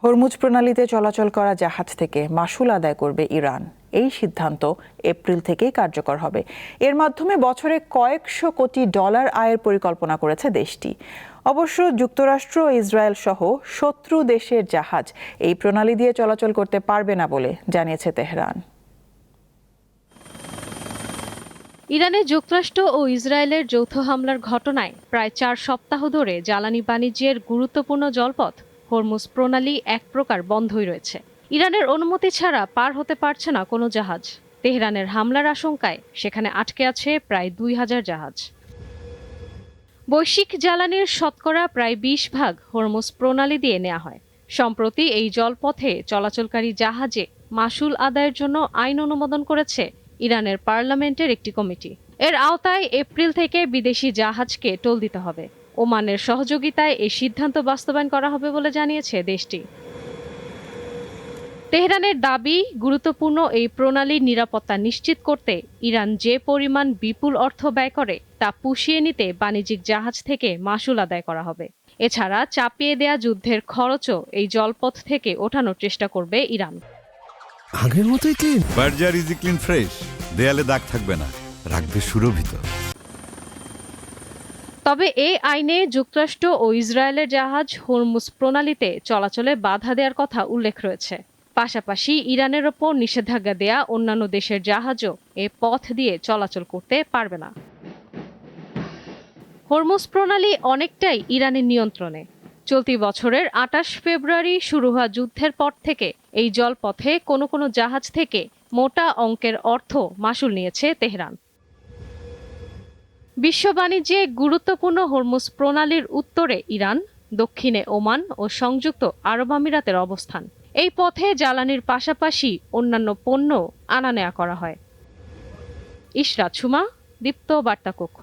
Hormuz প্রণালীতে চলাচল করা জাহাজ থেকে মাশুল আদায় করবে ইরান। এই সিদ্ধান্ত এপ্রিল থেকেই কার্যকর হবে। এর মাধ্যমে বছরে কয়েকশো কোটি ডলার আয়ের পরিকল্পনা করেছে দেশটি। অবশ্য যুক্তরাষ্ট্র ও ইসরায়েল সহ শত্রু দেশের জাহাজ এই প্রণালী দিয়ে চলাচল করতে পারবে না বলে জানিয়েছে তেহরান। ইরানে যুক্তরাষ্ট্র ও ইসরায়েলের যৌথ হামলার ঘটনায় প্রায় 4 সপ্তাহ ধরে জ্বালানি বাণিজ্যের গুরুত্বপূর্ণ জলপথ হরমুজ প্রণালী এক প্রকার বন্ধই রয়েছে। ইরানের অনুমতি ছাড়া পার হতে পারছে না কোনো জাহাজ। তেহরানের হামলার আশঙ্কায় সেখানে আটকে আছে প্রায় 2000 জাহাজ। বৈশ্বিক জ্বালানির শতকরা প্রায় 20% হরমুজ প্রণালী দিয়ে নেওয়া হয়। সম্প্রতি এই জলপথে চলাচলকারী জাহাজে মাশুল আদায়ের জন্য আইন অনুমোদন করেছে ইরানের পার্লামেন্টের একটি কমিটি। এর আওতায় এপ্রিল থেকে বিদেশি জাহাজকে টোল দিতে হবে। ওমানের সহযোগিতায় এই সিদ্ধান্ত বাস্তবায়ন করা হবে বলে জানিয়েছে দেশটি। তেহরানের দাবি, গুরুত্বপূর্ণ এই প্রণালীর নিরাপত্তা নিশ্চিত করতে ইরান যে পরিমাণ বিপুল অর্থ ব্যয় করে তা পুষিয়ে নিতে বাণিজ্যিক জাহাজ থেকে মাশুল আদায় করা হবে। এছাড়া চাপিয়ে দেয়া যুদ্ধের খরচও এই জলপথ থেকে ওঠানোর চেষ্টা করবে ইরান। আগের মতোই clean. Berger easy clean fresh, দেয়ালে দাগ থাকবে না, রাখবে সুরভিত। তবে এই আইনে যুক্তরাষ্ট্র ও ইসরায়েলের জাহাজ হরমুজ প্রণালীতে চলাচলে বাধা দেওয়ার কথা উল্লেখ রয়েছে। পাশাপাশি ইরানের ওপর নিষেধাজ্ঞা দেয়া অন্যান্য দেশের জাহাজও এ পথ দিয়ে চলাচল করতে পারবে না। হরমুজ প্রণালী অনেকটাই ইরানের নিয়ন্ত্রণে। চলতি বছরের 28 ফেব্রুয়ারি শুরু হওয়া যুদ্ধের পর থেকে এই জলপথে কোনো কোনো জাহাজ থেকে মোটা অঙ্কের অর্থ মাশুল নিয়েছে তেহরান। বিশ্ব বাণিজ্যে গুরুত্বপূর্ণ হরমুজ প্রণালীর উত্তরে ইরান, দক্ষিণে ওমান ও সংযুক্ত আরব আমিরাতের অবস্থান। এই পথে জ্বালানির পাশাপাশি অন্যান্য পণ্য আনা নেওয়া করা হয়। ইশরাত সুমা, দীপ্ত বার্তা কক্ষ।